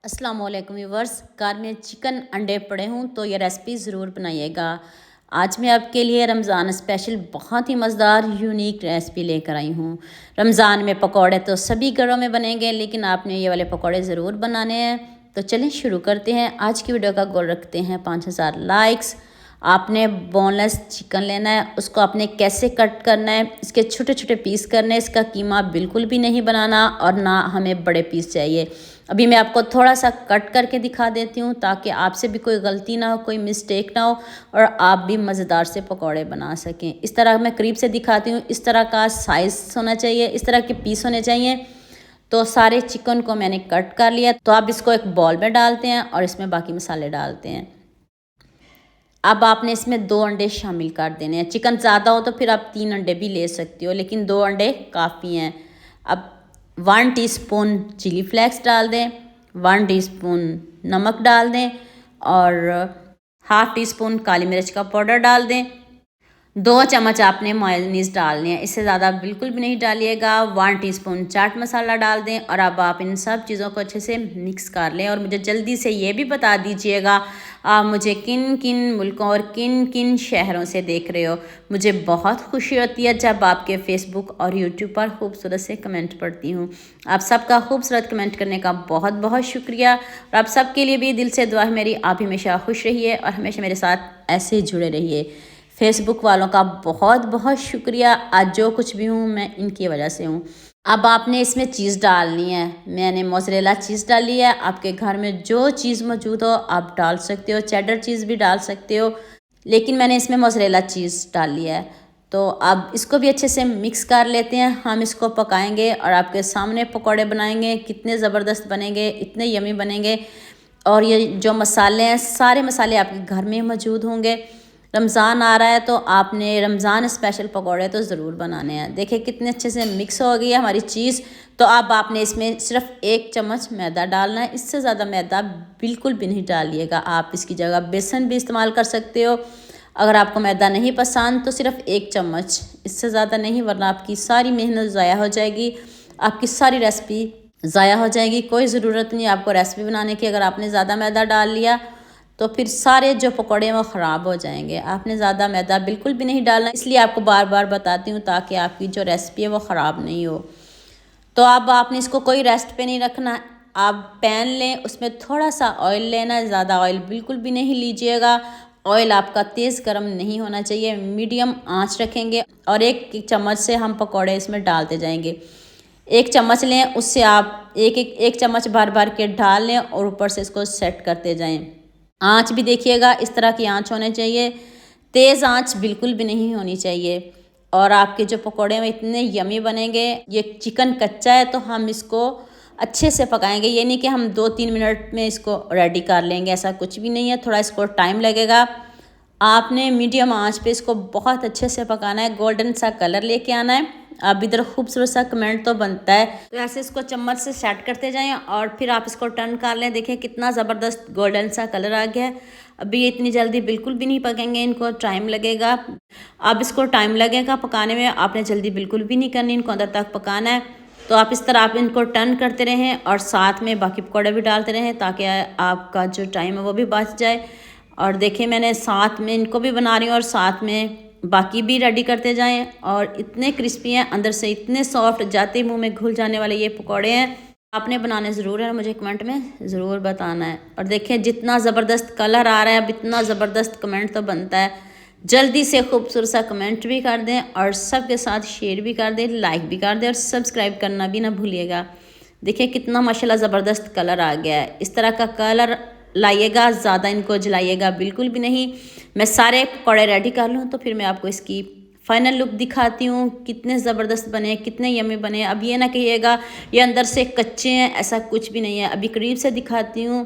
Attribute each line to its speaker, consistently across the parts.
Speaker 1: अस्सलाम वालेकुम व्यूवर्स। घर में चिकन अंडे पड़े हूँ तो ये रेसिपी ज़रूर बनाइएगा। आज मैं आपके लिए रमज़ान स्पेशल बहुत ही मज़ेदार यूनिक रेसिपी लेकर आई हूँ। रमज़ान में पकौड़े तो सभी घरों में बनेंगे, लेकिन आपने ये वाले पकौड़े ज़रूर बनाने हैं। तो चलें शुरू करते हैं। आज की वीडियो का गोल रखते हैं 5000 लाइक्स। आपने बोनलेस चिकन लेना है, उसको आपने कैसे कट करना है, इसके छोटे छोटे पीस करने हैं। इसका कीमा बिल्कुल भी नहीं बनाना और ना हमें बड़े पीस चाहिए। अभी मैं आपको थोड़ा सा कट करके दिखा देती हूँ ताकि आपसे भी कोई गलती ना हो, कोई मिस्टेक ना हो और आप भी मज़ेदार से पकौड़े बना सकें। इस तरह मैं करीब से दिखाती हूँ। इस तरह का साइज़ होना चाहिए, इस तरह के पीस होने चाहिए। तो सारे चिकन को मैंने कट कर लिया। तो आप इसको एक बॉल में डालते हैं और इसमें बाकी मसाले डालते हैं। अब आपने इसमें 2 अंडे शामिल कर देने हैं। चिकन ज़्यादा हो तो फिर आप 3 अंडे भी ले सकते हो, लेकिन 2 अंडे काफ़ी हैं। अब 1 टीस्पून चिली फ्लेक्स डाल दें, 1 टीस्पून नमक डाल दें और हाफ़ टी स्पून काली मिर्च का पाउडर डाल दें। 2 चम्मच आपने मेयोनीज़ डालनी है, इससे ज़्यादा बिल्कुल भी नहीं डालिएगा। 1 टीस्पून चाट मसाला डाल दें और अब आप इन सब चीज़ों को अच्छे से मिक्स कर लें। और मुझे जल्दी से ये भी बता दीजिएगा आप मुझे किन किन मुल्कों और किन किन शहरों से देख रहे हो। मुझे बहुत खुशी होती है जब आपके फेसबुक और यूट्यूब पर खूबसूरत से कमेंट पढ़ती हूँ। आप सबका खूबसूरत कमेंट करने का बहुत बहुत शुक्रिया। और आप सबके लिए भी दिल से दुआ है मेरी, आप हमेशा खुश रहिए और हमेशा मेरे साथ ऐसे ही जुड़े रहिए। फेसबुक वालों का बहुत बहुत शुक्रिया। आज जो कुछ भी हूँ मैं इनकी वजह से हूँ। अब आपने इसमें चीज़ डालनी है। मैंने मोज़रेला चीज़ डाली है। आपके घर में जो चीज़ मौजूद हो आप डाल सकते हो, चेडर चीज़ भी डाल सकते हो, लेकिन मैंने इसमें मोज़रेला चीज़ डाली है। तो अब इसको भी अच्छे से मिक्स कर लेते हैं। हम इसको पकाएंगे और आपके सामने पकौड़े बनाएंगे। कितने ज़बरदस्त बनेंगे, इतने यमी बनेंगे। और ये जो मसाले हैं, सारे मसाले आपके घर में मौजूद होंगे। रमज़ान आ रहा है तो आपने रमज़ान स्पेशल पकौड़े तो ज़रूर बनाने हैं। देखिए कितने अच्छे से मिक्स हो गई है हमारी चीज़। तो अब आपने इसमें सिर्फ 1 चम्मच मैदा डालना है। इससे ज़्यादा मैदा बिल्कुल भी नहीं डालिएगा। आप इसकी जगह बेसन भी इस्तेमाल कर सकते हो। अगर आपको मैदा नहीं पसंद तो सिर्फ 1 चम्मच, इससे ज़्यादा नहीं, वरना आपकी सारी मेहनत ज़ाया हो जाएगी, आपकी सारी रेसिपी ज़ाया हो जाएगी। कोई ज़रूरत नहीं आपको रेसिपी बनाने की। अगर आपने ज़्यादा मैदा डाल लिया तो फिर सारे जो पकौड़े हैं वो ख़राब हो जाएंगे। आपने ज़्यादा मैदा बिल्कुल भी नहीं डालना, इसलिए आपको बार बार बताती हूँ ताकि आपकी जो रेसिपी है वो ख़राब नहीं हो। तो अब आपने इसको कोई रेस्ट पे नहीं रखना। आप पैन लें, उसमें थोड़ा सा ऑयल लेना है। ज़्यादा ऑयल बिल्कुल भी नहीं लीजिएगा। ऑयल आपका तेज़ गर्म नहीं होना चाहिए, मीडियम आँच रखेंगे और एक चम्मच से हम पकौड़े इसमें डालते जाएंगे। 1 चम्मच लें, उससे आप एक चम्मच भर भर के डाल लें और ऊपर से इसको सेट करते जाएँ। आँच भी देखिएगा इस तरह की आँच होनी चाहिए, तेज़ आँच बिल्कुल भी नहीं होनी चाहिए। और आपके जो पकौड़े में इतने यमी बनेंगे। ये चिकन कच्चा है तो हम इसको अच्छे से पकाएंगे। ये नहीं कि हम 2-3 मिनट में इसको रेडी कर लेंगे, ऐसा कुछ भी नहीं है। थोड़ा इसको टाइम लगेगा। आपने मीडियम आंच पे इसको बहुत अच्छे से पकाना है, गोल्डन सा कलर लेके आना है। अब इधर खूबसूरत सा कमेंट तो बनता है, तो ऐसे इसको चम्मच से सेट करते जाएं और फिर आप इसको टर्न कर लें। देखें कितना ज़बरदस्त गोल्डन सा कलर आ गया है। अभी ये इतनी जल्दी बिल्कुल भी नहीं पकेंगे, इनको टाइम लगेगा। अब इसको टाइम लगेगा पकाने में, आपने जल्दी बिल्कुल भी नहीं करनी, इनको अंदर तक पकाना है। तो आप इस तरह आप इनको टर्न करते रहें और साथ में बाकी पकौड़े भी डालते रहें ताकि आपका जो टाइम है वो भी बच जाए। और देखिए मैंने साथ में इनको भी बना रही हूँ और साथ में बाकी भी रेडी करते जाएं। और इतने क्रिस्पी हैं, अंदर से इतने सॉफ्ट, जाते ही मुंह में घुल जाने वाले ये पकौड़े हैं। आपने बनाने ज़रूर है, मुझे कमेंट में ज़रूर बताना है। और देखिए जितना ज़बरदस्त कलर आ रहा है, अब इतना ज़बरदस्त कमेंट तो बनता है। जल्दी से खूबसूरत सा कमेंट भी कर दें और सबके साथ शेयर भी कर दें, लाइक भी कर दें और सब्सक्राइब करना भी ना भूलिएगा। देखिए कितना माशाल्लाह ज़बरदस्त कलर आ गया है। इस तरह का कलर लाइएगा, ज़्यादा इनको जलाइएगा बिल्कुल भी नहीं। मैं सारे पकौड़े रेडी कर लूँ तो फिर मैं आपको इसकी फाइनल लुक दिखाती हूँ, कितने ज़बरदस्त बने, कितने यमी बने। अब ये ना कहिएगा ये अंदर से कच्चे हैं, ऐसा कुछ भी नहीं है। अभी करीब से दिखाती हूँ,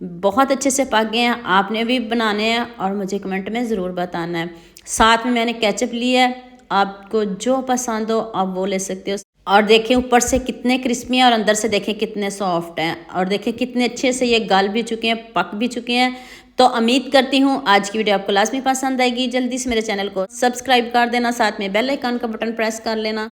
Speaker 1: बहुत अच्छे से पक गए हैं। आपने भी बनाने हैं और मुझे कमेंट में ज़रूर बताना है। साथ में मैंने केचप लिया है, आपको जो पसंद हो आप वो ले सकते हो। और देखें ऊपर से कितने क्रिस्पी हैं और अंदर से देखें कितने सॉफ्ट हैं। और देखें कितने अच्छे से ये गल भी चुके हैं, पक भी चुके हैं। तो उम्मीद करती हूँ आज की वीडियो आपको लाजमी पसंद आएगी। जल्दी से मेरे चैनल को सब्सक्राइब कर देना, साथ में बेल आइकन का बटन प्रेस कर लेना।